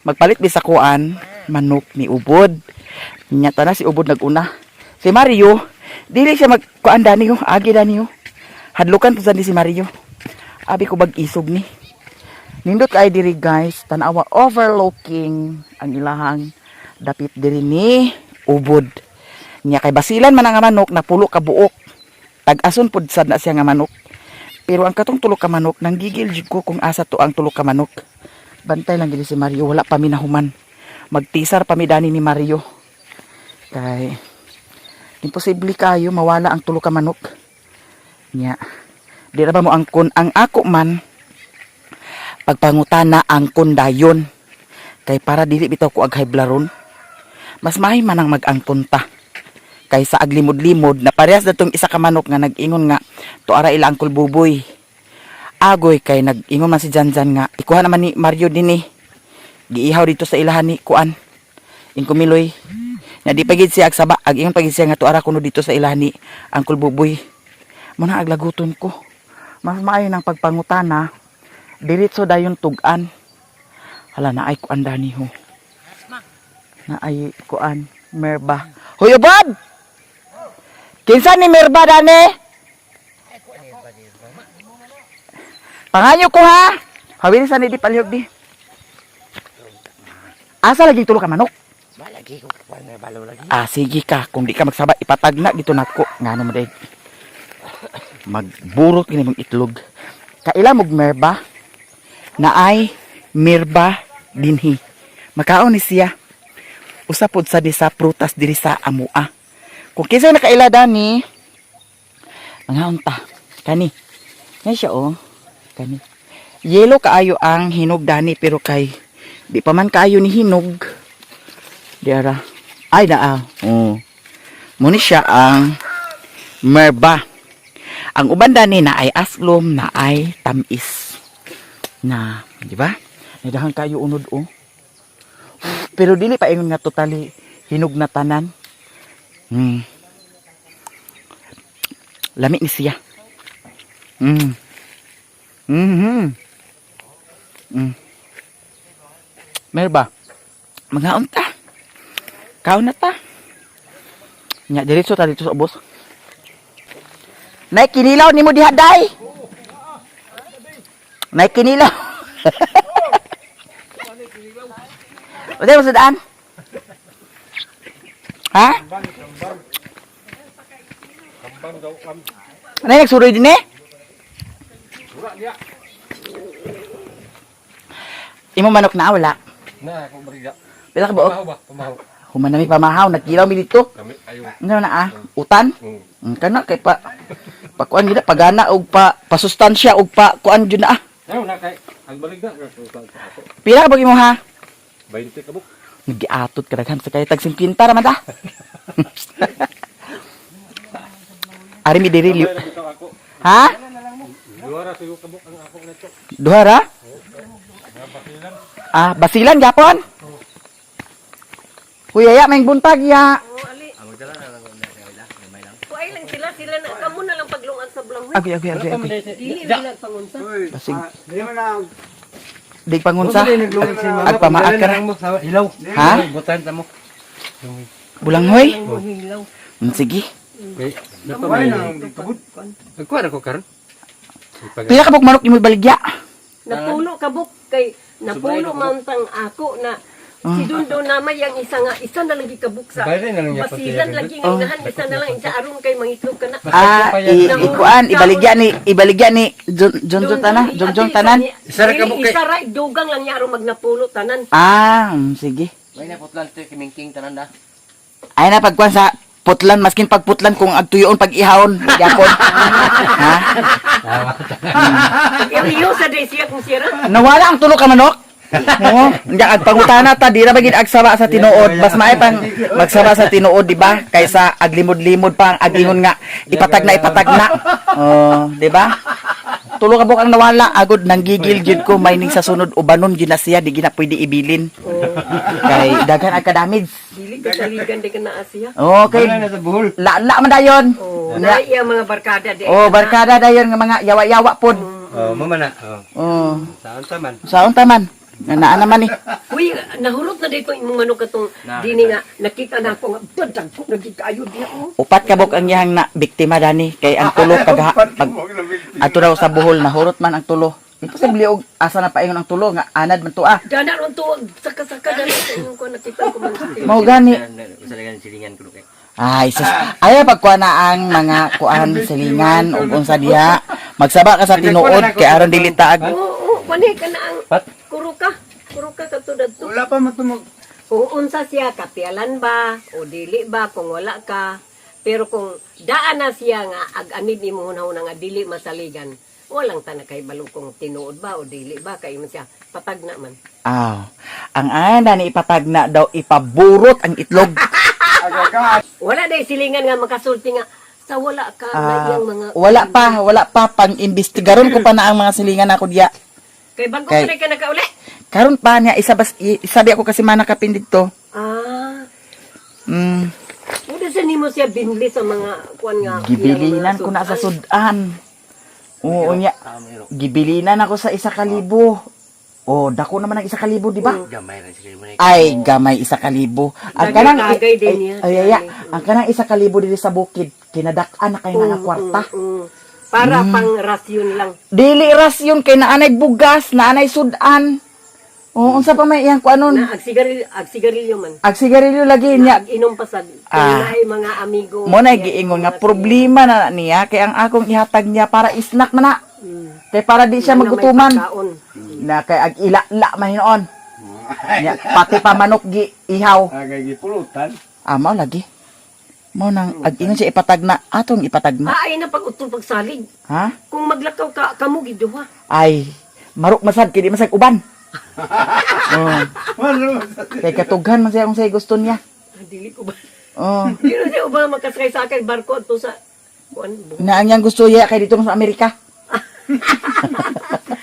Magpalit bisa kuan manok ni Ubod. Nyata na si Ubod naguna. Si Mario, dili siya magkuan dani yo, agi dani yo. Hadlukan po ni si Mario. Abi ko bag isog ni. Nindot kay diri guys, tanawa overlooking ang ilahang dapit diri ni Ubod. Nya kay basilan man nga manok napulo ka buok. Tag-ason pud sad na siya nga manok. Pero ang katong tulo ka manok nanggigil jud ko kung asa to ang tulo ka manok. Bantay lang gili si Mario, wala pa mi nahuman. Magtisar pa mi dani ni Mario. Kay imposible kayo mawala ang tulo ka manok. Nya, di ra ba mo angkon ang ako man pagpangutana angkon dayon. Kay para dili bitaw ko ag hiblaron. Mas mahay man ang mag-angkon ta. Kaysa aglimod-limod na parehas datong isa ka manok nga nag-ingon nga to ara ila Uncle Buboy. Agoy kay nag-ingon man si Janjan nga ikuha naman ni Mario dinhi. Giihaw dito sa ilahan ni kuan. Inkumiloy. Na di pagid siya agsaba, ag-ingon pagid siya nga to ara kuno dito sa ilahan ni Uncle Buboy. Muna aglaguton ko. Mas maayo nang pagpangutana diretso dayon tugan. Hala na ay kuan dani ho. Na ay kuan Merba. Hoy Bob! Kinsa ni Merba dani? Panganyo ko ha. Hawin sa ni di palihog di. Asa lagi tulo ka manok? Malagi ko na balo lagi. Ah sige ka, kung di ka magsaba ipatag na dito nako. Ngano mo day? Magburot kini mong itlog. Kaila mog Merba na ay Merba dinhi. Makaon ni siya. Usapod sa disa prutas diri sa amua. Kung kinsa nakaila dani, mga unta. Kani. Yan siya oh. Kani. Yellow kaayo ang hinog dani pero kay di pa man kaayo ni hinog. Diara. Ay naa. Oh. Muni siya ang Merba. Ang uban dani na ay aslom na ay tamis. Na, di ba? Nadahan kayo unod oh. Pero dili pa ingon nga totally hinog na tanan. Lami ni siya. Merba. Mga unta. Kaon na ta. Nya diretso ta dito sa ubos. Nay kinilaw nimo diha day. Nay kinilaw. Uday mo sadaan? Ha? Ano yung nagsuroy din eh? Imo manok na wala? Na ako bariga. Pila ka buok? Pamahaw ba? Pamahaw. Human nami pamahaw, nagkilaw mi dito. Kami ayo. Ano na ah? Utan? Kana kay pa pakuan gid pagana og pasustansya og kuan jud na ah. Ayo na kay agbalik na. Pila ka bagi mo ha? 20 kabuk. Nagiatot ka daghan sa kay tag 50 raman ta. Ari mi diri liw. Ha? Duara sa kabuk ang ako na to. Duha ra? Ah, basilan gapon? Kuya ya may buntag ya. Kuay lang sila na kamo na lang paglungan sa blanghoy. Abi. Dili nila pangunsa. Basig. Di man na. Dig pangunsa. Agpamaak ka ra. Hilaw. Ha? Butan ta mo. Bulanghoy? Hilaw. Sige. Okay. Dato ba na tubod? Nagkuha na ko karon. Pila ka bug manok imo baligya? Napuno kabuk kay napuno man tang ako na si Dundo na may yang isa na lagi kabuk sa. Basilan lagi ng nahan isa na lang isa aron kay mangitlog ka na. Ah, ikuan ibaligya ni John tanan. Isa ra kabuk kay. Isa ra dugang lang niya aron magnapuno tanan. Ah, sige. May naputlan te kimingking tanan da. Ay na pagkuan sa putlan maskin pagputlan kung agtuyon pag ihawon yapon. Ha? Iyo sa siya kung sira. Nawala ang tulo ka manok? Oo, hindi agpangutana ta di ra bagid agsaba sa tinuod. Mas maay pang magsaba sa tinuod, di ba? Kaysa aglimod-limod pa ang agingon nga ipatag na. Oh, di ba? Tulo ka buk ang nawala agod nanggigil jud ko may ning sa sunod ubanon gina siya di gina pwede ibilin. Kay daghan ang kadamage. Dili ka saligan di ka na Asia. Okay. La man dayon. Na iya mga barkada di. Oh, barkada dayon nga mga yawa-yawa pod. Oh, mama na. Oh. Saan taman? Saon taman? Naa naman eh. Uy, nahurot na dito imong manok katong dini nga nakita na ako nga badag ko nagikayo diha oh. Upat kabok ang iyang na biktima dani kay ang tulo pag ato daw sa buhol nahurot man ang tulo. Imposible og asa na paingon ang tulo nga anad man to ah. Dana ron to saka-saka dana imong ko nakita ko man. Mao gani. Usalagan silingan ko kay. Ay, sus. Ayaw pagkuha na ang mga kuan silingan ug unsa diha. Magsaba ka sa tinuod kay aron dili taag. Oo, wani ka na ang kuruka. Kuruka ka to dadto. Wala pa matumog. Kung unsa siya, kapialan ba, o dili ba, kung wala ka. Pero kung daan na siya nga, ag-anid ni mo hunahuna nga, dili masaligan, walang tanah kay balo kung tinuod ba, o dili ba, kay man siya, patag na man. Aw. Ang anda ni ipatag na daw ipaburot ang itlog. Wala day silingan nga makasulti nga, sa wala ka na iyang mga... Wala pa pang imbestigaron ko pa na ang mga silingan ako diya. Kay bago Kay- ka nakauli. Karon pa niya isabi ako kasi mana kapin dito. Ah, Mm, Uda sa nimo siya binli sa mga kuan nga. gibilinan ko na sa sudan. Oo niya. Gibilinan ako sa 1,000. Oh, dako naman ang 1,000, di ba? Gamay ra sige mo. Ay, gamay 1,000. Ang kanang Tagay din niya. ang kanang 1,000 diri sa bukid, kinadak-an na kay nga kwarta. Para pang rasyon lang. Dili rasyon kay naanay bugas, naanay sudan. Oh, unsa pa may iyang kuanon? Na agsigarilyo man. Ag sigarilyo lagi niya. Ag-inom pa sa Ah. mga amigo. Mo na giingon nga problema na niya kay ang akong ihatag niya para snack man na. Kay para di siya magutuman. Na kay ag ila-la man hinoon. Nya pati pa manok gi ihaw. Agay gipulutan. Mao lagi. Mao nang ag ingon siya ipatag na atong ipatag na. Ay na pag-utol pagsalig. Ha? Kung maglakaw ka kamo giduha. Ay marok masad kay di masag uban. Oh, kay katughan man siya kung say gusto niya. Dili ko ba? Oh, Dili siya ba makasakay sa akin barko to sa kuan. na ang iyang gusto niya kay dito sa Amerika.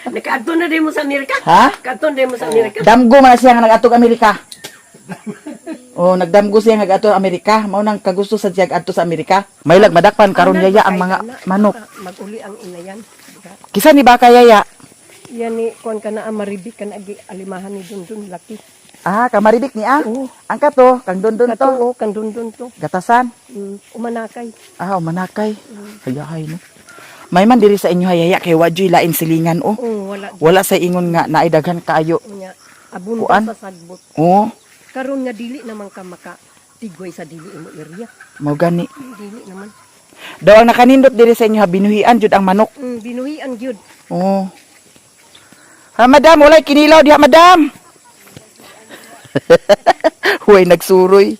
Nakaadto na din mo sa Amerika? Ha? Kadto din mo sa Amerika? Damgo man siya nga nagatog Amerika. Oh, nagdamgo siya nga ato Amerika. Mao nang kagusto sa siya adto sa Amerika. May madakpan karon yaya ang mga manok. Maguli ang inayan. Kisa ni baka yaya? Yan ni kuan ka na maribik ka na agi alimahan ni Dundun laki. Kamaribik ni Oo. Ang kato, kang dondon Kato to. o kang Dundun to. Gatasan. Umanakay. Manakay. Hayahay no. May man diri sa inyo hayaya kay wadyoy lain silingan oh. Wala Wala sa ingon nga naidaghan kaayo. nya abunda Kuan? sa sagbot. Oh, Karon nga dili naman ka maka tigway sa dili imo area. mao gani. Dili naman. Daw ang nakanindot diri sa inyo binuhian jud ang manok. Binuhian gyud. Oh. Ha, madam, walay kinilaw diha, madam. Huwag nagsuroy.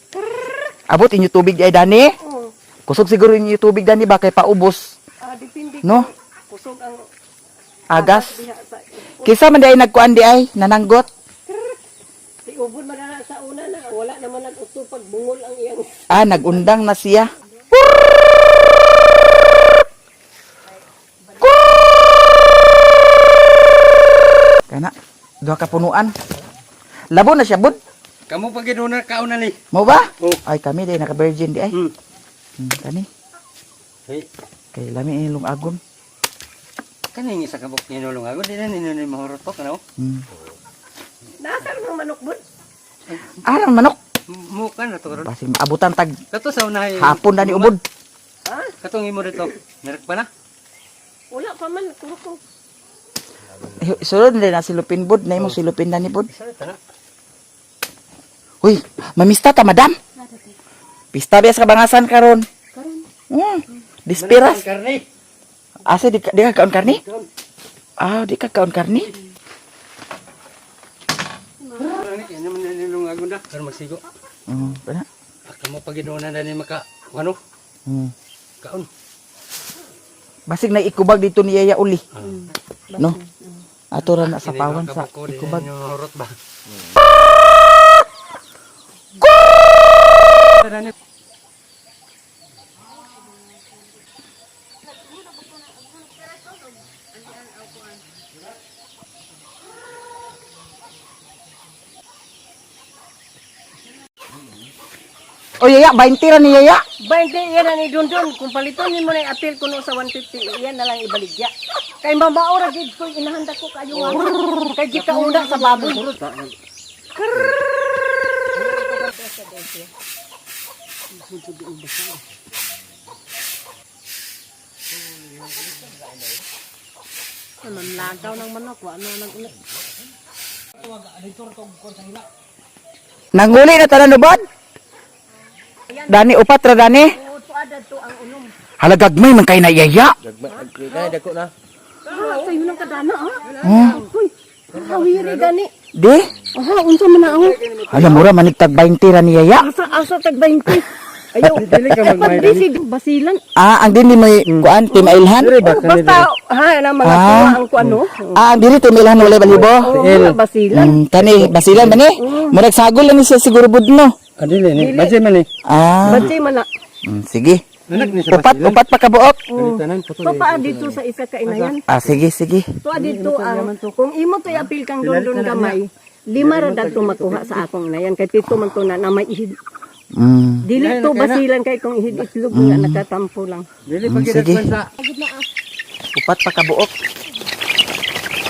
Abot inyo tubig di ay dani. Oh. Kusog siguro inyo tubig dani ba kay paubos. Depende. No? Kusog ang Agas. diha sa Kisa man di ay nagkuan di ay nananggot. ubod man na sa una na wala naman nag-utupag bungol ang iyang Nagundang na siya. Kana, duha ka punuan. Labo na siya, bud. Kamu pa ginuna kauna ni. Mo ba? Oh. Ay, kami di naka-virgin di ay. Hmm. Kani. Hey, Kay lami ilong agon. kaning isa ka buk ni nulong ako di na ni mahurot po kanaw. nasar ng manok bud. Arang manok. Muka na to karon. Basing maabutan tag Kato sa unahay. hapon na ni ubod. Ha? Katong imo dito. Merak pa na. Wala pa man kurukong. Sulod din na silupin bud. Na imo silupin na ni bud. Isa ta na. Uy, mamista ta, madam. Pista bias kabangasan karon. Dispiras. Karne. Asa di ka kaon karni? Di ka kaon karni? Ano man nilong ako na. Karon magsigo. Bana. Kamu pa ginuna na ni maka ano? Kaon. Basig na ikubag dito ni Yaya uli. No? Ato ra na sa pawan sa ikubag. ikubag. Mahurot ba? O yaya, 20 ra ni yaya. 20 yan ang idundun. Kung paliton mo na yung appeal kuno sa 150, yan na lang ibaligya. Kay mamaora gid ko inahanda ko kayo nga. Kay di ka una sa baboy. Manlagaw ng manok, ano nang ulit. Nanguli na tanan ubod. Dani upat ra dani. Tuada to ang unom. Halagagmay man kay na yaya. Kaya dako na. Sa yun ang kadana ha. Oh, Uy, hawiri gani. di. Aha, unsa man na ako. Alam mo ra manigtag 20 ra ni yaya. Asa tag 20. Ayaw, Dili ka magmay pag busy basilan. Ah, ang dili may kuan timailhan. Basta ha na mga tuwa ang kuano. Ah, ang dili timailhan wala balibo. Oh, basilan. Kani basilan man ni. Murag sagol lang ni siya siguro bud mo. Adili ni. Baje man ni. Ah, Bati man na. sige. Anak ni sa Upat pa kabuok. Tanan po So pa dito sa isa ka inayan. Ah, sige. So dito ang kung imo to apil kang dondon gamay. 5 ra dato makuha sa akong inayan kay pito man to na may ihid. Dili to basilan kay kung ihid itlog nga nakatampo lang. Dili pa Sige. gid sa. Upat pa kabuok.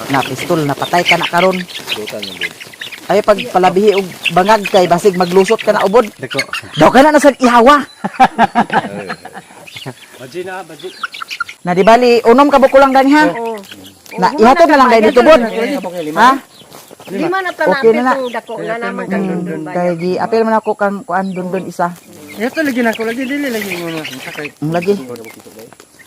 Na pistol napatay ka na karon. Ay pag palabihi og bangag kay basig maglusot ka na ubod. Dako. Daw ka na nasag ihawa. Baje na, baje. Na di bali unom ka buko lang gani ha. Oo. Na ihatod na lang dai dito bod. Ha? Di man na Okay na na. kung dako na naman kang dondon ba. Kay gi apil man ako kang kuan dundon isa. Ito lagi na ko lagi dili lagi mo na. Sakay. Ang lagi.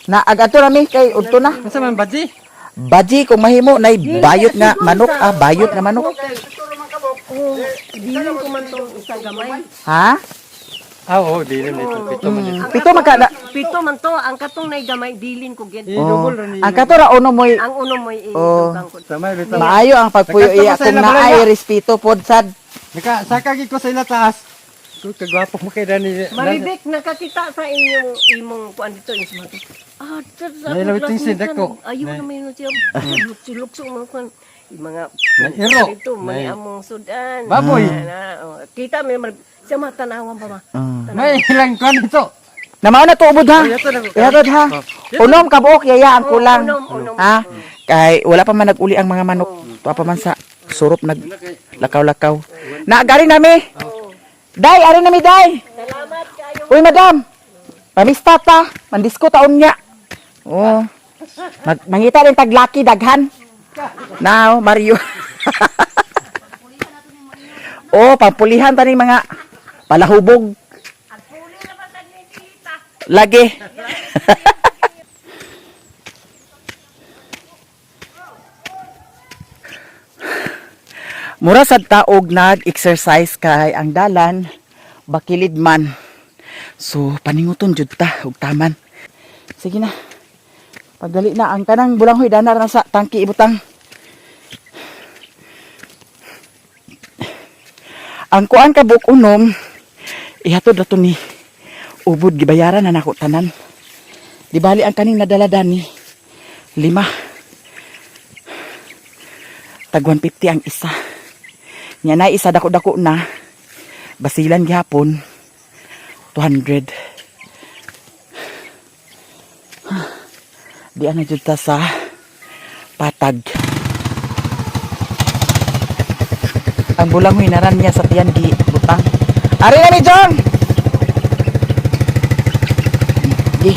Na agato rami kay udto na. Asa man baje? Baji kung mahimo nay bayot nga manok bayot nga manok. Oh, dili ko man tong isa gamay. Ha? Ah, oo, dili na ito pito man. Pito magkada. Pito man to, ang katong nay gamay dilin ko gid. Oh. Ang kato ra uno moy Ang uno mo Oh. idugang ko. Tama bitaw. maayo ang pagpuyo iya kung naay respeto pod sad. Naka saka gid ko sa ila taas. Kung kagwapo mo kay Dani. Maribek nakakita sa inyong imong kuan dito yung sumato. Ah, sa May lawiting sindak ko. Ayaw na may siya. Lukso mo kan yung mga Iro. dito may among sudan. Baboy. Kita may siya matanawan pa ma. May ilang kon ito. Namao na to ubod ha. Ito na ko. Ihatod ha. Unom ka buok yaya ang kulang. Unom. Ha? Kay wala pa man naguli ang mga manok. Tuwa pa man sa surop naglakaw-lakaw. Naagari nami. Day, ari nami day. Salamat kayo. Uy madam. Pamista ta. Mandisko taon niya. Oh. Mangita rin taglaki daghan. Now, Mario. Oh, pampulihan ta ni mga palahubog. Lagi. Mura sad taog nag-exercise kay ang dalan bakilid man. So paninguton jud ta og taman. Sige na. Pagdali na ang kanang bulanghoy danar na sa tangki ibutang. Ang kuan ka buk unom ihatod na to ni ubod gibayaran na nako tanan. Di bali ang kaning nadala dani 5. Tag 150 ang isa. Nya na isa dako-dako na. Basilan gihapon 200. Di ana jud ta sa patag. Ang bulangoy naran niya sa tiyan gi butang. Ari na ni John. Gi.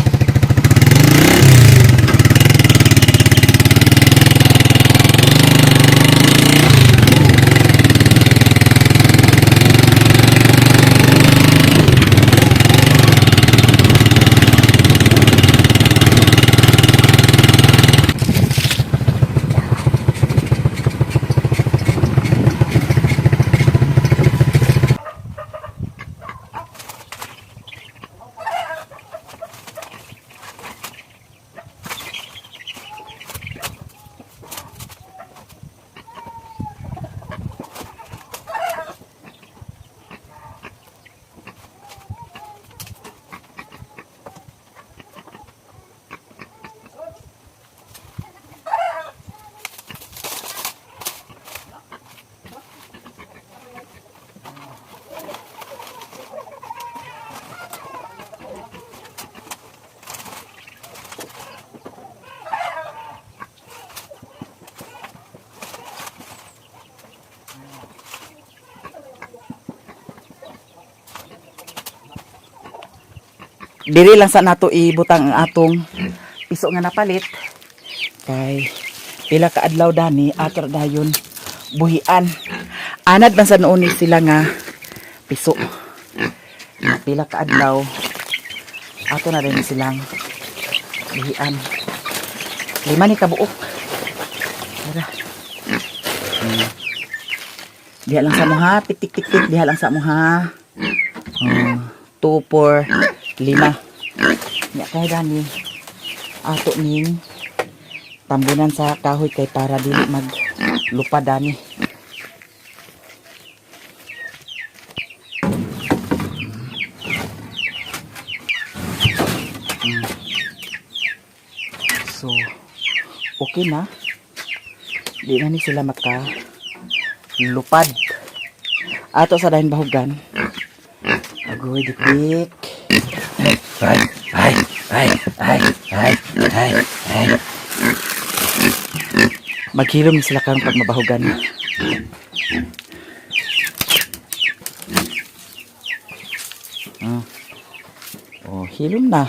Diri lang sa nato ibutang ang atong piso nga napalit. Kay pila ka adlaw dani ato dayon buhian. Anad man sa noon sila nga piso. Pila ka adlaw ato na rin silang buhian. 5 ni kabuok. Tara. Diha lang sa mo ha, tik tik tik tik, diha lang sa mo ha. 2, 4, 5. Nya kay gani ato ning tambunan sa kahoy kay para dili maglupad ani. So, okay na. Di na ni sila maka lupad. Ato sa dahin bahugan. Agoy dikdik. Maghilom sila kang pag mabahugan. Oh, hilom na.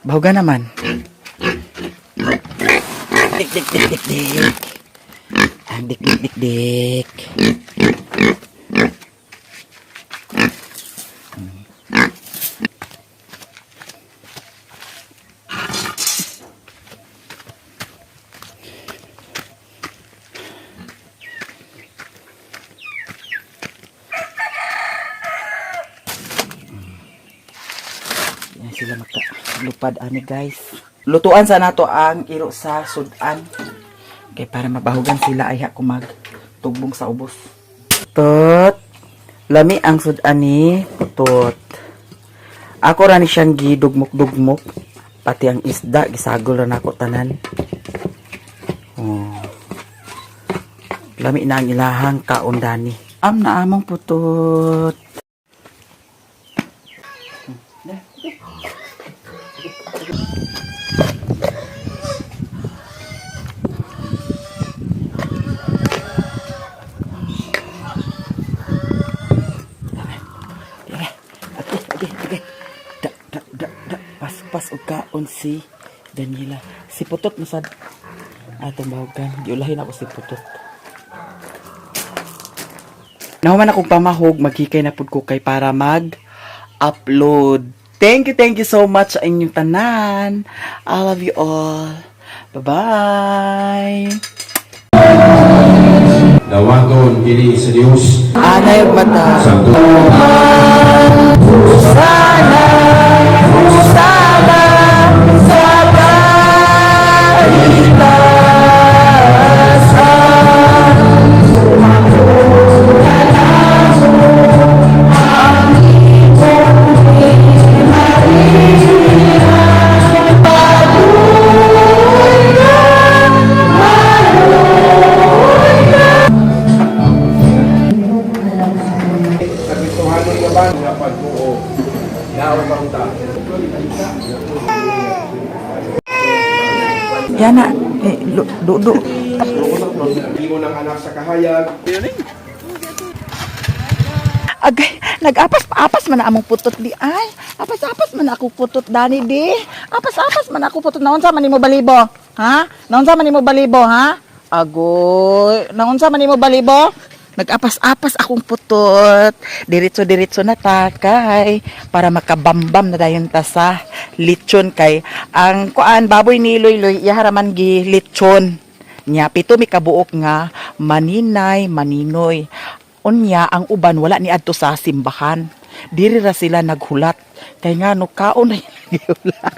Bahugan naman. Dik dik dik dik dik. Ang dik dik dik dik. Yan sila makalupad ani guys. Lutuan sa nato ang iro sa sudan. Kay para mabahugan sila ay ako magtugbong sa ubos. Tot. Lami ang sudan ni putot. Ako ra ni siyang gidugmok-dugmok. Pati ang isda gisagol ra nako tanan. Oh. Lami na ang ilahang kaon dani. Am na among putot. Pas og kaon si Daniela. Si Putot masad atong bahugan. Giulahin ako si Putot. Nahuman akong pamahog, maghikay na pud ko kay para mag-upload. Thank you so much sa inyong tanan. I love you all. Bye-bye. Dawaton kini sa Dios. Anay ug mata. Santo. Sana, sana, sa kaligtasan. Nagituhanon nga ba nga pagbuo? Daw bang ta? Yan na, dudu. Imo ng anak sa kahayag. Agay, nag-apas-apas man na among putot di ay. Apas-apas man ako putot dani di. Apas-apas man ako putot. Naunsa man nimo balibo? Ha? Naunsa man nimo balibo, ha? Agoy, naunsa man nimo balibo? Nag-apas-apas akong putot. Diretso-diretso na ta kay para makabambam na dayon ta sa lechon kay ang kuan baboy ni Loy iharaman gi lechon. Nya pito mi kabuok nga maninay, maninoy. Unya ang uban wala ni adto sa simbahan. Diri ra sila naghulat kay nga no kaon na gihulat.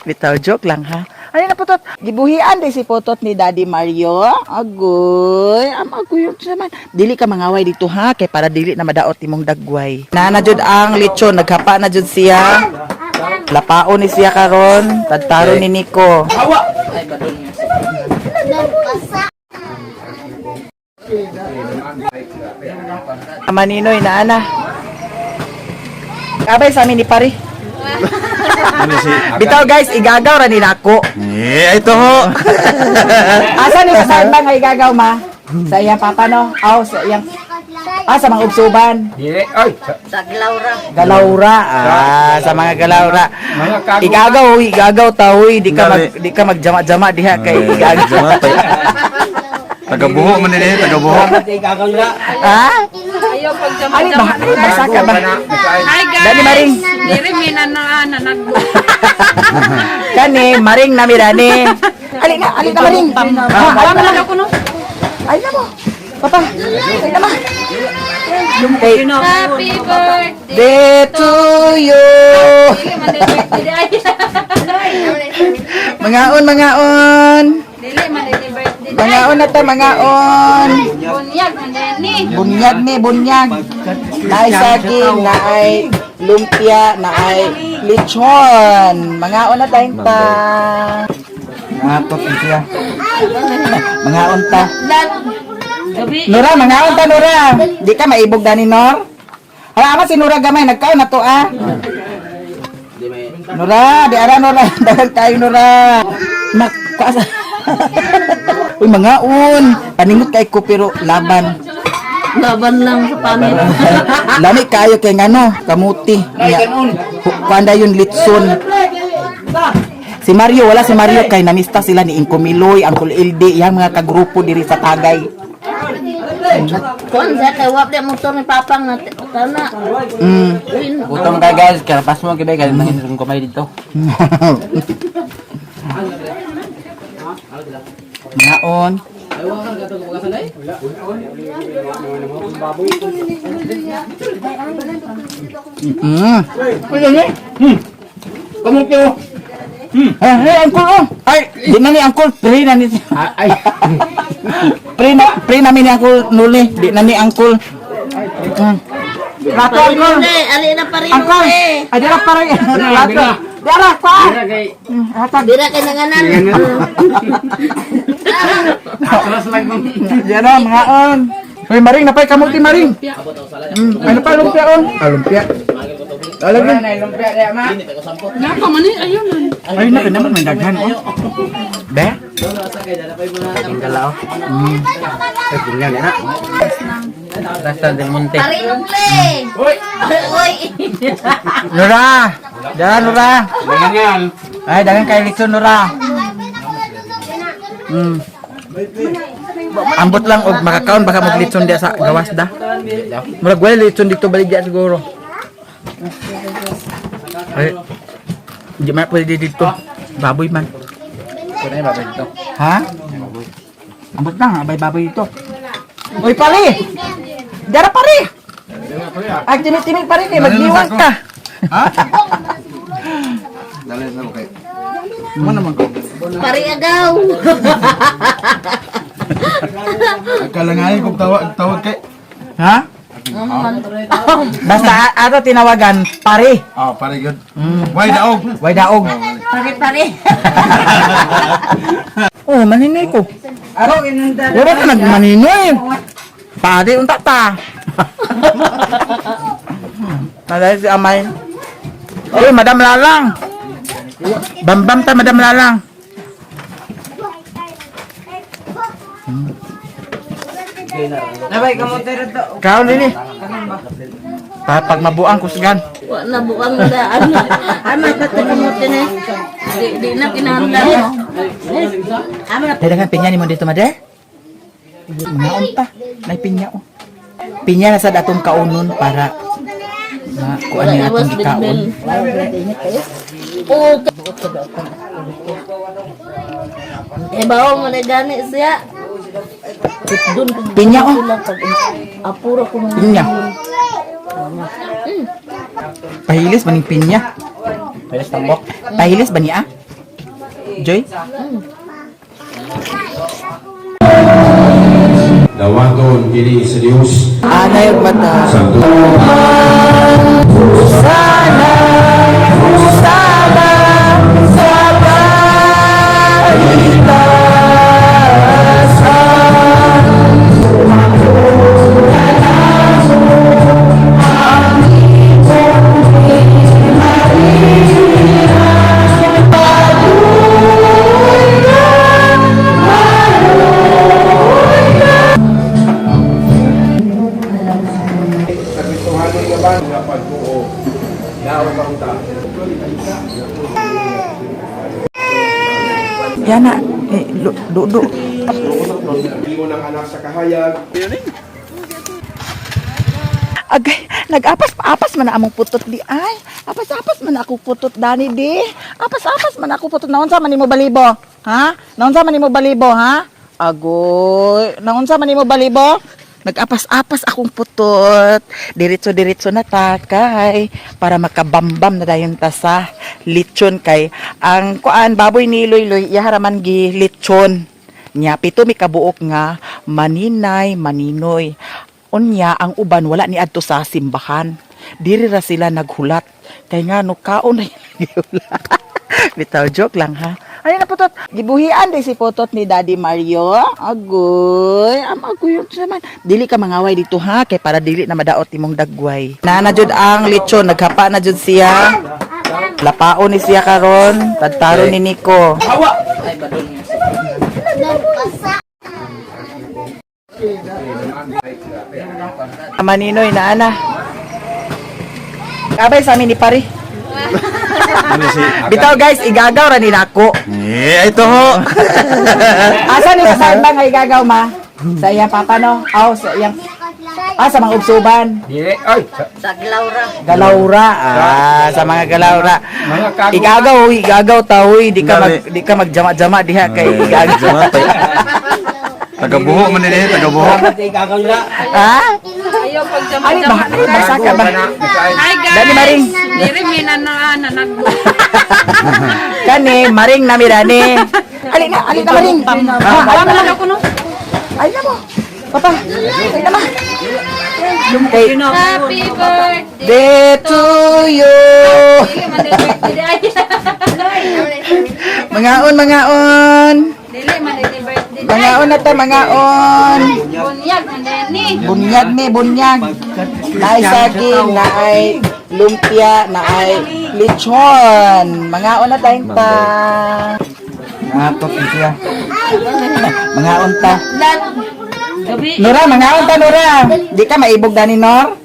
Bitaw joke lang ha. Ano na putot? Gibuhian di si putot ni Daddy Mario. Agoy, agoy yun naman. Dili ka mangaway dito ha kay para dili na madaot imong dagway. Na jud ang lechon, naghapa na jud siya. Lapaon ni siya karon, tadtaro ni Nico. Ay badon niya. Maninoy na ana. Kabay sa amin ni pare. Bitaw guys, igagaw ra ni nako. Ito ho. Asa ni saan ba nga igagaw ma? Sa iyang papa no? Aw sa iyang Sa mga ubsuban. Dili, ay, Sa Glaura. Galaura. Sa mga galaura. mga kago. Igagaw ta huy, di ka magjama-jama diha kay igagaw. Tagabuho man nila, tagabuho. Igagaw nila. Ha? Ayaw pag Ali ba? Basa ka ba? Hi guys! Dani Maring. Diri may nananagbo. Kani, Maring na mirani. Ali na Maring. Wala na ako no? Ay na mo. Papa, ay na mo. Okay. Happy birthday! Day to you. Dili man din birthday. Mangaon. Dili man din birthday. Mangaon na ta, mangaon. Bunyag man din ni. Bunyag. Naay saging, naay lumpia, naay lechon. Mangaon na tayong ta. Ngatot siya. Mangaon ta. Gabi. Nora, mangaon ta, Nora. Di ka maibog dani, Nor? Hala, si Nora gamay, nagkaon na to, Nora, di ara, Nora. Dahil tayo, Nora. Kuasa. Uy, mangaon. Paningot kay ko, pero laban. Laban lang sa panin. Lami kayo kay ngano, kamuti. Kuanda yun litson. Si Mario, wala si Mario kay namista sila ni Inko Miloy, Uncle LD, yang mga kagrupo diri sa Tagay. Kon sa kay wap motor ni papang na tana. Gutom ka guys, karapas mo kibay galing mahinirong kumay dito. Ngaon. Kamuti, oh. Hey, Uncle, Ay, di na ni Uncle, pre na ni. Ay, Pre namin ni Uncle Nuli, di na ni Uncle. Rato, Uncle. Ali na pa rin. Uncle, ay dira pa rin. Rato. Dira pa. Rato. Dira kay nanganan. atras lang mo. Diyan na, mga on. Uy, Maring, napay kamuti, Maring. Ano pa, lumpia, on? Lumpia. Alagyan. Lumpia niya, ma. Napa man ni ayun. Ayun na, naman, may daghan, on. Be? Ang galao. Tingnan na. Rasta del Monte. Pari uli. Uy. Nora. Diyan, Nora. Ganyan yan. Ay, daghan kay Litson, Nora. Ambot lang og makakaon baka maglitson dia sa gawas da. Murag wala litson dito baligya siguro. Ay. Di man pwede dito. Baboy man. Kunay ba dito? Ha? Ambot lang, abay baboy dito. Uy, pare! Dara pare! Ay, timid-timid pare kay magliwang ka. Dali na mo kay. Mo naman ko. Pari agaw. Kalanganin kong tawag kay. Ha? Basta ato tinawagan pare. Pare good. Why daog? Way daog. Pari. Oh, maninoy ko. Ako, inunda. Wala ka nagmaninoy. Pare, unta ta. Nalay si Amay. Uy, Madam Lalang. Bambam ta, Madam Lalang. Nabay, kamuti rin to. Kau nini. Pag mabuang kusgan. Wa na buang da ano. Ama ka kamuti ni. Di na kinahanglan mo. Ama na Dahil kan pinya ni mo dito, Made. Naon ta. Nay pinya oh. Pinya na sa datong kaunon para kuan ni atong gikaon. Oh. Bawo mo na gani siya. Dun Pinya oh. apuro ko mo. Pinya. Pahilis maning pinya. Pwede tambok. Pahilis ba niya? Joy? Dawaton kini sa Dios Anay mata. sa Sana, sana, sa Kano'y naman nga pagbuo. Daw kang ta. Yan na. Dudu. Hindi mo ng anak sa kahayag. Agay, nag-apas-apas man na among putot di ay. Apas-apas man na ako putot dani di. Apas-apas man na ako putot. Naunsa man nimo balibo? Ha? Naunsa man nimo balibo, ha? Agoy, naunsa man nimo balibo? Nag-apas-apas akong putot. Diretso-diretso na ta kay para makabambam na dayon ta sa lechon kay ang kuan baboy ni Loy iharaman gi lechon. Nya pito mi kabuok nga maninay, maninoy. Unya ang uban wala ni adto sa simbahan. Diri ra sila naghulat kay nga no kaon na gihulat. Bitaw joke lang ha. Ano na putot? Gibuhian din si putot ni Daddy Mario. Agoy, agoy naman. Dili ka mangaway dito ha kay para dili na madaot imong dagway. Nana jud ang lechon, naghapa na jud siya. Lapaon ni siya karon, tadtaro ni Nico. Maninoy na ana. Abay sa amin ni pare. Bitaw guys, igagaw ra ni nako. Ito ho. Asa ni sa ba nga igagaw ma? Sa iyang papa no? Aw sa iyang sa mga ubsuban. Dili, oy. Sa Glaura. Galaura. Sa mga galaura. Mga kago. Igagaw ta huy, di ka magjama-jama diha kay igagaw. Tagabuho man nila, tagabuho. Igagaw nila. Ha? Ayaw pag Ay ba? Basa ka ba? Hi guys! Dali Maring. Diri may nanagbo. Kani Maring nami dani. Ali na Maring. Wala lang ako no. Ay na mo. Papa. Ay na ma. Okay. Happy birthday! Day to you. Dili man din birthday. Mangaon. Dili man din birthday. Mangaon na ta, mangaon. Bunyag man din ni. Bunyag. Naay saging, naay lumpia, naay lechon. Mangaon na tayong ta. Ngatot siya. Mangaon ta. Gabi. Nora, mangaon ta, Nora. Di ka maibog dani, Nor?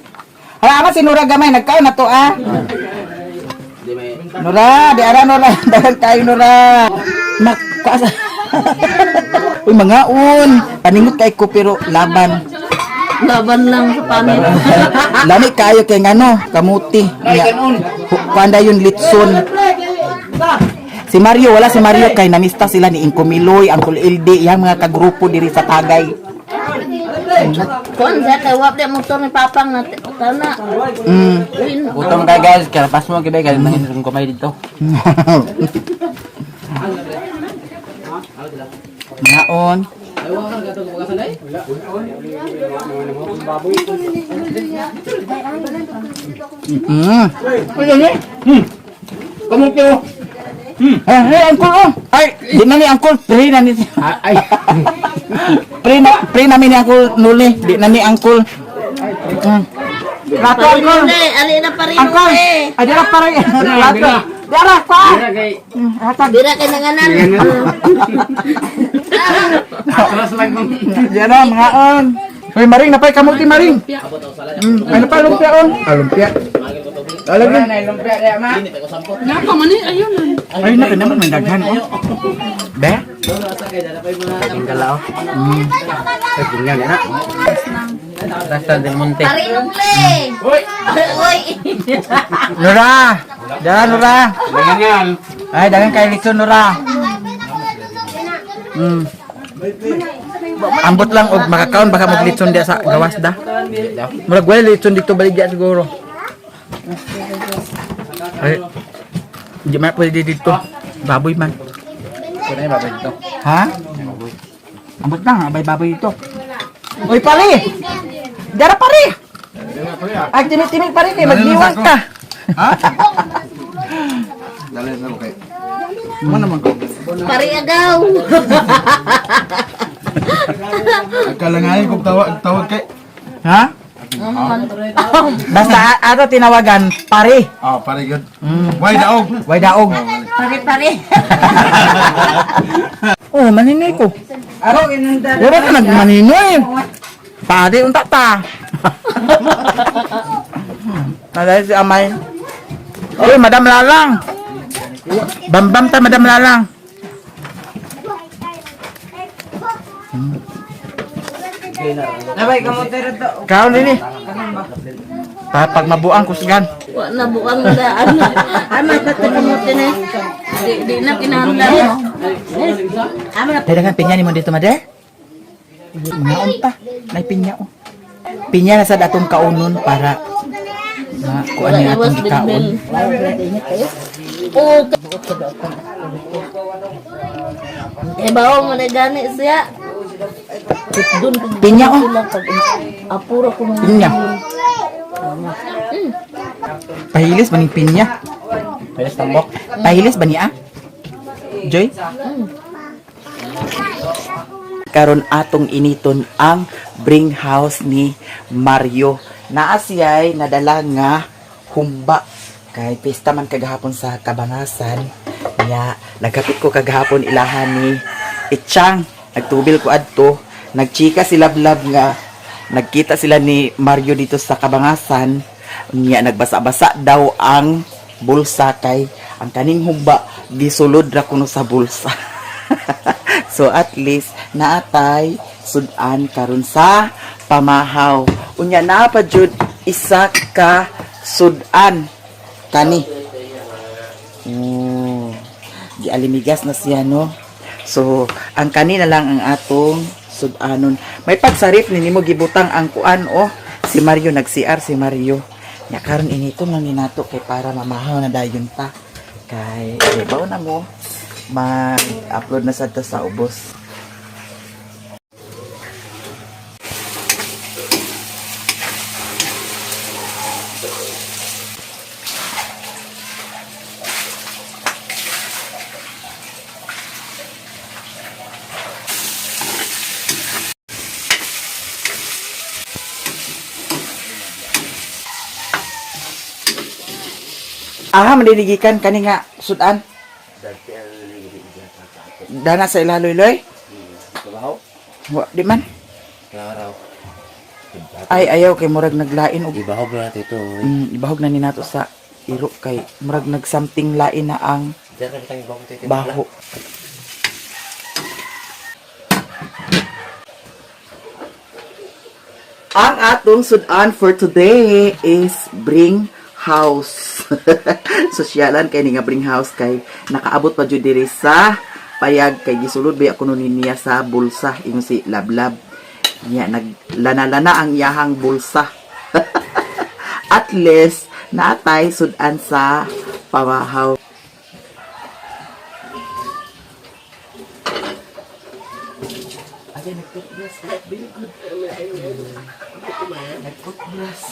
Hala, ama si Nora gamay, nagkaon na to, ah. Nora, di ara, Nora. Dagan kayo, Nora. Kaasa. Uy, mangaon. Paningot kay ko, pero laban. Laban lang sa panin. Lami kayo kay ngano, kamuti. Kuanda yun litson. Si Mario, wala si Mario kay namista sila ni Inko Miloy, Uncle Ildi, yang mga kagrupo diri sa Tagay. Kon sa kay wap mo to ni papang na tana. Utong ka guys, karapas mo kibay kay mahinung kumay dito. Ngaon. Kamu ko. Hey, Uncle, oh. Ay, di na ni Uncle, pre na ni. Ay. Pre namin ni Uncle Nuli, di na ni Uncle. Lato, Uncle. Ali na pa rin. Uncle, ay dira pa rin. Lato. Dira pa. Dira kay nanganan. Atras lang kung. Diyan na, mangaon. Hoy, Maring, napay kamuti, Maring. Ay, napay lumpia, on. Lumpia. Alam Wala na lumpia diya ma. Napa man ni ayun. Ay, na, naman may daghan, oh. Be? Ang galaw. Ay, tingnan na. Rasta del Monte. Pare nule. Oy. Nora! Diyan, Nora. Dengan yan. Ay, daghan kay litson, Nora. Ambot lang og makakaon baka maglitson dia sa gawas da. Murag wala litson dito baligya siguro. Ay. Di man pwede dito. Baboy man. Kuna yung babay dito. Ha? Ambot lang, abay baboy dito. Uy, pare! Dara pare! Ay, timik-timik pare kay magdiwang ka. Ha? Dali sa kay. Mo naman ko. Pare agaw. Kalanganin kog tawag kay. Ha? Basta ato tinawagan pare. Oh, pare good. Why daog? Way daog. Pare. Oh, maninoy ko. Ako inunda. Wala ka nagmaninoy. Pare unta ta. Alay si Amay. Uy, Madam Lalang. Bambam ta, Madam Lalang. Nabay kamote rito. Kau nini. Pag mabuang kusgan. Wa na buang da ano. Ama katakamutin eh. Di na kinahanglan mo. Ama na Dadangan pinya ni mo dito, Made. Naon ta? May pinya oh. Pinya na sa datong kaunon para kuan ni atong gikaon. Oh, bawa mo na gani siya. Doon Pinya oh. Apuro ko mga Pinya. Pahilis ba ni pinya? Palis tambok. Pahilis ba niya? Joy? Karon atong initon ang bring house ni Mario. Naa siya'y nadala nga humba. Kay pista man kagahapon sa Kabangasan. Kaya nagkapit ko kagahapon ilahan ni Itchang. Nagtubil ko adto. Nagchika si Lablab nga. Nagkita sila ni Mario dito sa Kabangasan. Niya nagbasa-basa daw ang bulsa kay ang kaning humba gisulod ra kuno sa bulsa. So at least naatay sudan karon sa pamahaw. Unya na pa jud isa ka sudan kani. Gialimigas na siya no. So ang kani na lang ang atong sudanon. May pagsarip ni nimo gibutang ang kuan oh. Si Mario nag-CR si Mario. Nya karon initon lang ni nato kay para mamahaw na dayon ta. Kay ibaw na mo mag-upload na sad ta sa ubos. Aha, mandiligikan kani nga sudan. Dana sa ilaloy-loy? Trabaho. Wa di man. Klaro. Ay ayaw kay murag naglain og Ibahog na ito. ibahog na ni nato sa iro kay murag nag something lain na ang Diyan ka kitang ibahog ito. baho. Ang atong sudan for today is bring house. Sosyalan kay ni nga bring house kay nakaabot pa jud diri sa payag kay gisulod ba ako nun niya sa bulsa ingon si Lablab. Niya naglana-lana ang iyahang bulsa. At least naatay sudan sa pamahaw. Ay, nag-toothbrush. Very good. Nag-toothbrush.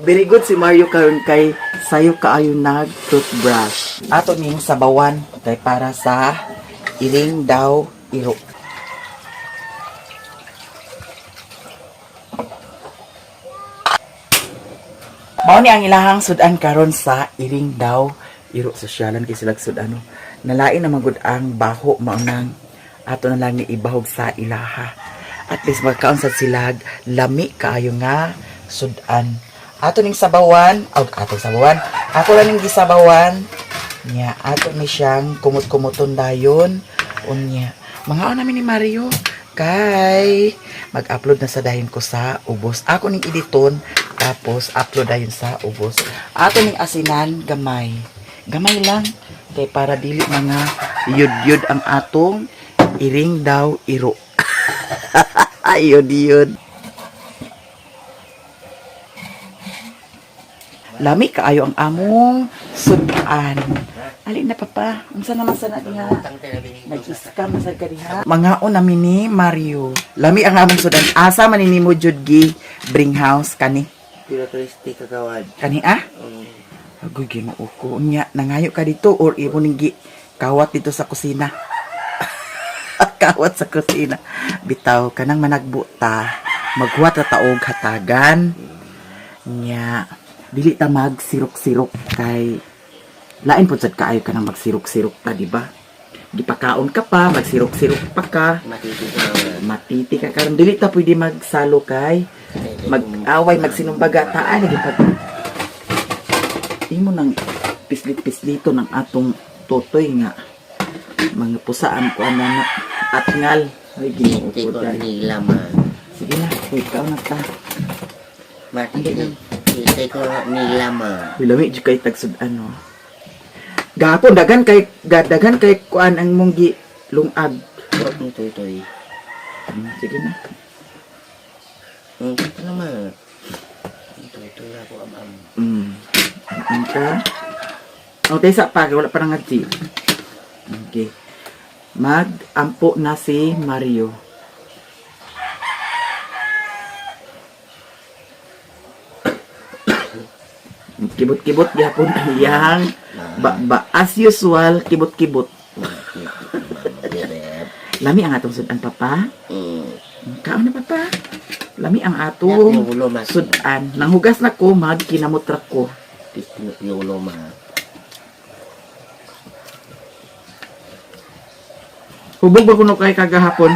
Very good si Mario karon kay sayo kaayo nag-toothbrush. Ato ning sabawan kay para sa iring daw iro. Mao ni ang ilahang sudan karon sa iring daw iro sosyalan kay sila sudano. Nalain na magud ang baho mao nang ato na lang ni ibahog sa ilaha. At least magkaon sa silag lami kaayo nga sudan. Ato ning sabawan, ato sabawan. Ako lang ning gisabawan. Nya ato ni siyang kumot-kumuton dayon. Unya, mga namin ni Mario kay mag-upload na sa dayon ko sa ubos. Ako ning editon tapos upload dayon sa ubos. Ato ning asinan gamay. Gamay lang kay para dili mga yud-yud ang atong iring daw iro. Ayod yun. Lami kaayo ang among sudan. Ali na papa, unsa naman sana diha? Nag-scam sa kadiha. Mga namin ni Mario. Lami ang among sudan. Asa man ni mo jud gi bring house kani? Pila Kristi kagawad. Kani Agoy Ginoo ko. Unya nangayo ka dito or imo ning gi kawat dito sa kusina. Kawat sa kusina. Bitaw kanang managbo ta. Maghuwat ta taog hatagan. Nya dili ta magsirok-sirok kay lain pud sad kaayo ka nang magsirok-sirok ta, di ba? Gipakaon ka pa, magsirok-sirok pa ka. Matitigawan. Matiti ka karon dili ta pwede magsalo kay mag-away magsinumbaga taan lagi pag imo nang pislit-pislito ng atong totoy nga mga pusaan ko ana na at ngal ay Ginoo Hindi ko ko dahil. nila ma. Sige na, ikaw na ta. Hindi ko nila ma. Bilami jud kay tagsud ano. Gapon dagan kay kuan ang mong gi lungag. Huwag mo tutoy. Sige na. Ito naman. Tutoy ako am. Ka. O tayo sa pa, wala pa nang ngadji. Okay. Mag-ampo na si Mario. Kibot-kibot gyapon ang iyang as usual kibot-kibot. Direp. Lami ang atong sudan papa. Kaon na papa. Lami ang Yak atong yulo mas. sudan. Nanghugas na ko magkinamutrak ko. Yulo ma. Hubog ba kuno kay kagahapon?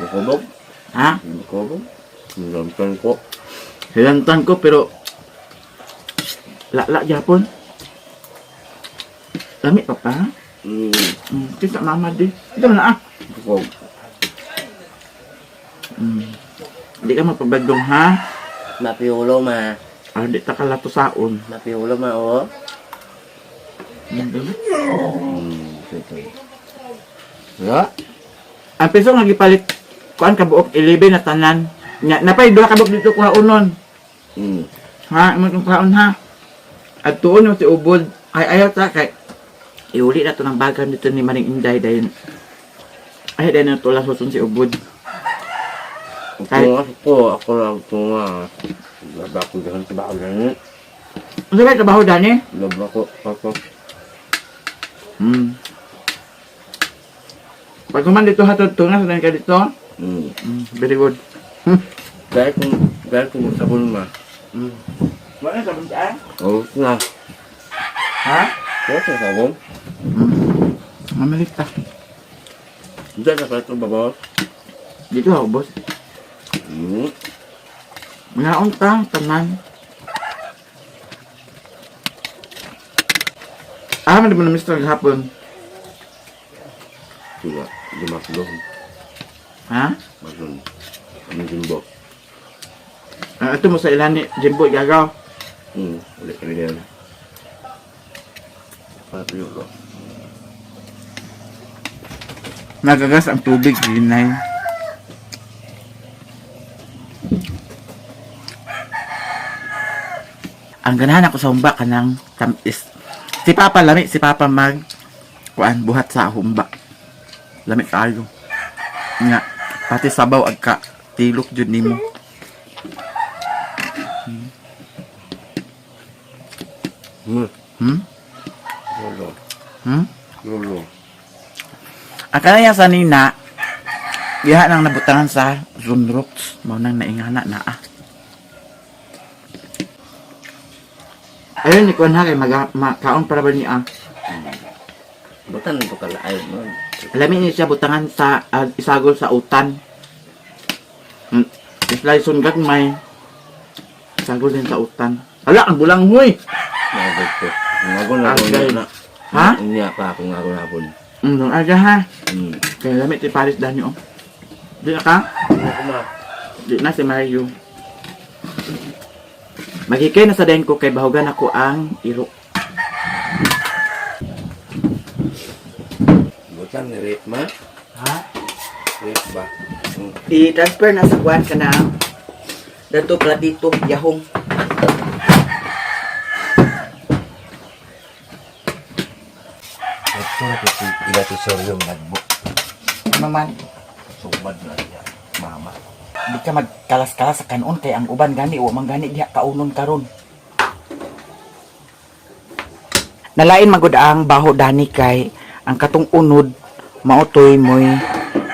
Bukobog. Ha? Bukobog. Nilampan ko. Hilantan ko pero lala gyapon. Lami papa. Kita mama di. Ito na ah. Bukog. Hindi ka magpabagdong ha. Mapiulo ma. Di ta kalato saon. Mapiulo ma o. Tutoy. Ya. Ang peso nga gipalit kuan ka buok 11 na tanan. Napay duha ka buok dito kuha unon. Ha, mo tong kaon ha. At tuon yung si ubod. Ay ayaw ta kay iuli na to ng bagan dito ni Maring Inday dayon. Ay dayon na tulas huson si ubod. Ako lang tunga. Laba ko dyan sa bako dyan. Ano ba trabaho dani? Laba ko. Ako. Pag kuman dito hatod tungas na ka dito. Very good. Dahil kung sabon ma. Wala sa buntaan? Oo na. Ha? Kaya sa sabon. Mamalit ta. Diyan na pala ito babaw. Dito ako boss. Mga untang tanan. Man di mo na Mr. hapon. Tidak. Di maklum. Ha? Maklum. Ano jimbo? Ito mo sa ilan ni Jimbo gagaw. Ulit ka rin yan. Patriyo ko. Nagagas ang tubig, ginay. Ang ganahan ako sa humba kanang tamis. Si Papa lami, si Papa kuan buhat sa humba. Lami kayo. Nga, pati sabaw agka tilok jud nimo. Lolo. Ang kanaya sa nina, diha nang nabutangan sa Zunroots. Mao nang naingana na ah. Ayun, ni Kuan ha, kay makaon para ba niya? Bukan ito kalaay mo. Alam niya siya butangan sa isagol sa utan. Islay sunggag may isagol din sa utan. Ala, ang bulang huy! Nagod ko. Nagod na ako na. Ha? Hindi pa ako nagod na ako. Nung aga ha. Kaya lamit si Paris Danyo. Di na ka? Hindi ako ma. Di na si Mario. Magikay na sa dahin ko kay bahugan ako ang iro. Bukan ni rate ma. Ha? Rate ba? I-transfer na sa kuwan ka na. Dato pala dito, yahong. Ito na kasi ilatisoryong nagbo. Ano man? Sumad na niya. Mama. Di ka magkalas-kalas sa kanon kay ang uban gani o manggani diha kaunon karon. Nalain magud ang baho dani kay ang katong unod mautoy moy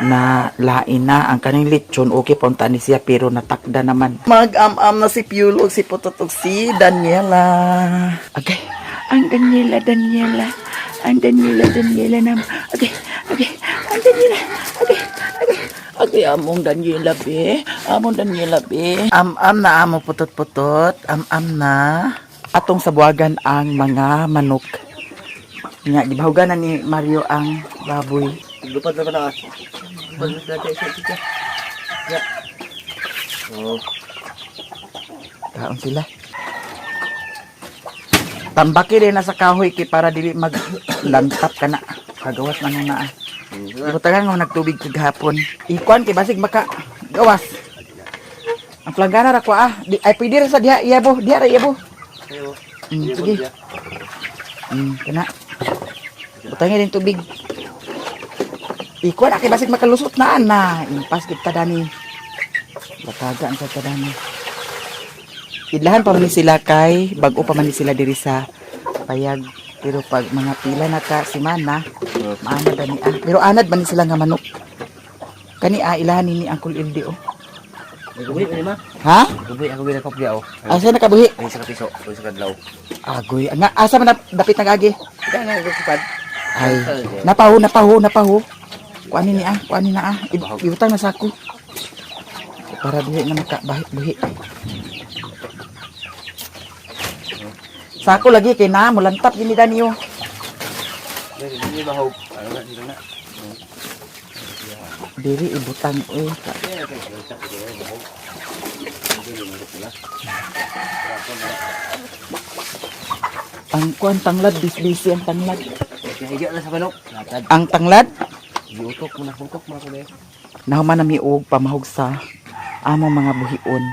na lain na ang kaning lechon okay punta ni siya pero natakda naman. Mag-am-am na si Piolo si Pototog si Daniela. Okay, ang Daniela ang Daniela nam. Okay, ang Daniela. Okay. Agoy among Daniela be. Among Daniela be. Am na amo putot-putot. Am na. Atong sabuagan ang mga manok. Nga gibahugan na ni Mario ang baboy. Lupad na ba na? Lupad na tayo sa tika. Ya. Oh. Kaon sila. Tambaki rin na sa kahoy kay para dili maglantap ka na. Kagawas man na. Butangan nga nagtubig kaghapon. Ikuan kay basig maka gawas. Ang planggana ra ko Di ay pwede ra sa diha iyabo, diha ra iyabo. Sige. Kana. Butangan din tubig. Ikuan kay basig makalusot na ana. Impas kita dani. Batagan sa tadani. Idlahan pa man ni sila kay bag-o pa man ni sila diri sa payag. Pero pag mga pila na ka semana, maanad ani Pero anad man ni sila nga manok. Kani ilahan ni Uncle Ildi oh. Gabi ni ma. Ha? Gabi ako bila kopya oh. Asa na kabuhi? Ay sa kapiso, o sa kadlaw. Agoy, nga asa man dapit nagagi? Ika na ko kupad. Ay, napaho. Kuani ni kuani na Ibutang na sako. Para dihi na makabahit-buhi. Sako lagi kay na mulantap gini daniyo. Dili mahog. Ano na dili na. Diri ibutang Ang kuan tanglad bisbisi ang tanglad. Higa na sa manok. Latad. Ang tanglad Giutok mo na hungkok mo ko deh. nahuman na miog pamahog sa among mga buhion.